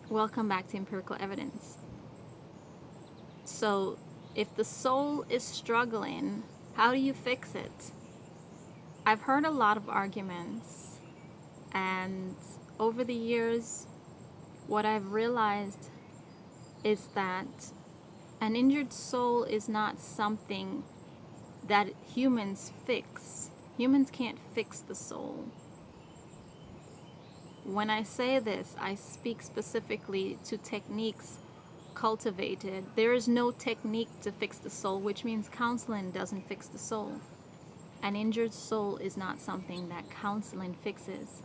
Welcome back to Empirical Evidence. So, if the soul is struggling, how do you fix it? I've heard a lot of arguments, and over the years, what I've realized is that an injured soul is not something that humans fix. Humans can't fix the soul. When I say this, I speak specifically to techniques cultivated. There is no technique to fix the soul, which means counseling doesn't fix the soul. An injured soul is not something that counseling fixes.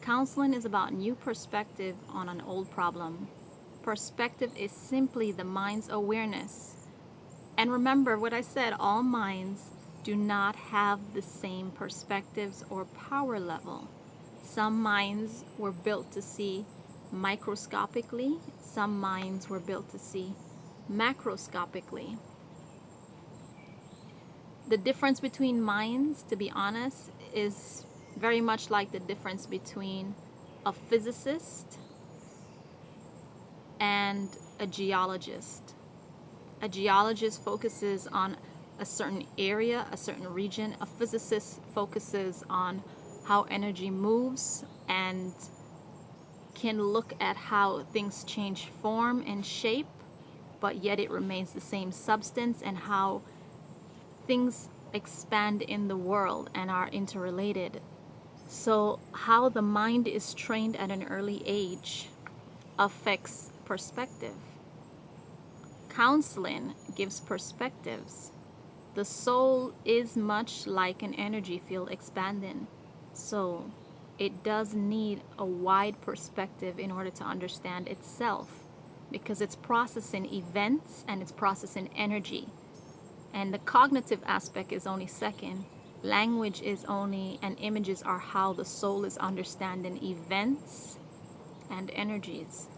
Counseling is about new perspective on an old problem. Perspective is simply the mind's awareness. And remember what I said, all minds do not have the same perspectives or power level. Some minds were built to see microscopically, some minds were built to see macroscopically. The difference between minds, to be honest, is very much like the difference between a physicist and a geologist. A geologist focuses on a certain area, a certain region. A physicist focuses on how energy moves and can look at how things change form and shape, but yet it remains the same substance, and how things expand in the world and are interrelated. So how the mind is trained at an early age affects perspective. Counseling gives perspectives. The soul is much like an energy field expanding. So it does need a wide perspective in order to understand itself, because it's processing events and it's processing energy. And the cognitive aspect is only second. Language is only, and images are how the soul is understanding events and energies.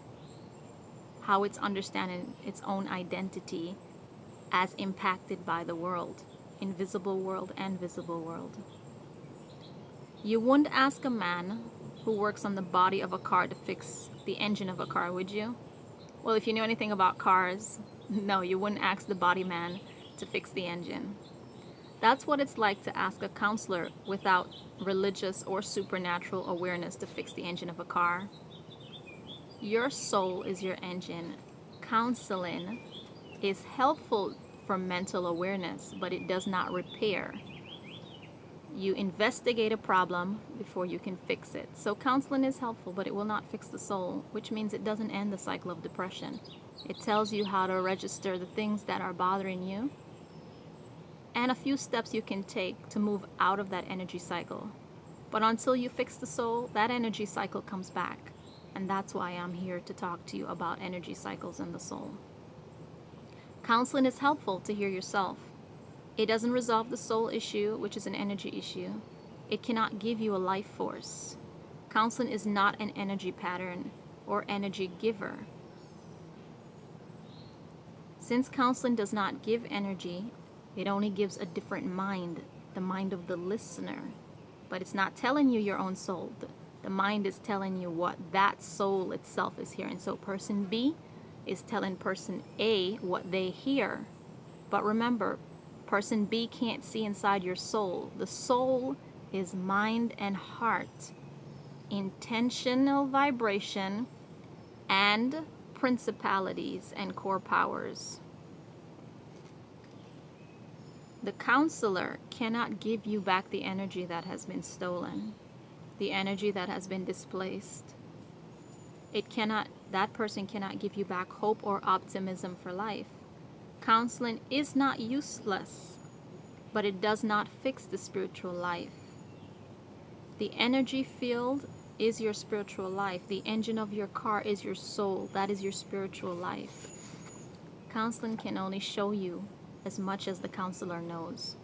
How it's understanding its own identity as impacted by the world, invisible world and visible world. You wouldn't ask a man who works on the body of a car to fix the engine of a car, would you? Well, if you knew anything about cars, no, you wouldn't ask the body man to fix the engine. That's what it's like to ask a counselor without religious or supernatural awareness to fix the engine of a car. Your soul is your engine. Counseling is helpful for mental awareness, but it does not repair. You investigate a problem before you can fix it. So counseling is helpful, but it will not fix the soul, which means it doesn't end the cycle of depression. It tells you how to register the things that are bothering you and a few steps you can take to move out of that energy cycle. But until you fix the soul, that energy cycle comes back. And that's why I'm here to talk to you about energy cycles and the soul. Counseling is helpful to hear yourself. It doesn't resolve the soul issue, which is an energy issue. It cannot give you a life force. Counseling is not an energy pattern or energy giver. Since counseling does not give energy, it only gives a different mind, the mind of the listener. But it's not telling you your own soul. The mind is telling you what that soul itself is hearing. So person B is telling person A what they hear. But remember, person B can't see inside your soul. The soul is mind and heart, intentional vibration, and principalities and core powers. The counselor cannot give you back the energy that has been stolen, the energy that has been displaced. That person cannot give you back hope or optimism for life. Counseling is not useless, but it does not fix the spiritual life. The energy field is your spiritual life. The engine of your car is your soul. That is your spiritual life. Counseling can only show you as much as the counselor knows.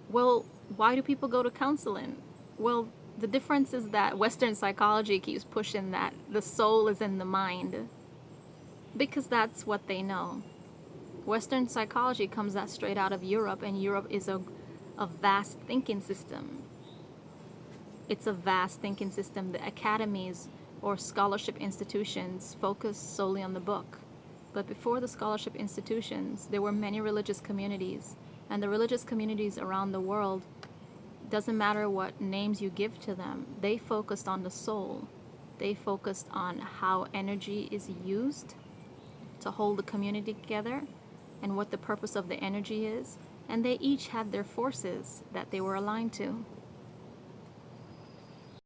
Well, why do people go to counseling? Well, the difference is that Western psychology keeps pushing that the soul is in the mind, because that's what they know. Western psychology comes that straight out of Europe, and Europe is a vast thinking system. It's a vast thinking system. The academies or scholarship institutions focus solely on the book. But before the scholarship institutions, there were many religious communities. And the religious communities around the world, doesn't matter what names you give to them, they focused on the soul. They focused on how energy is used to hold the community together and what the purpose of the energy is. And they each had their forces that they were aligned to.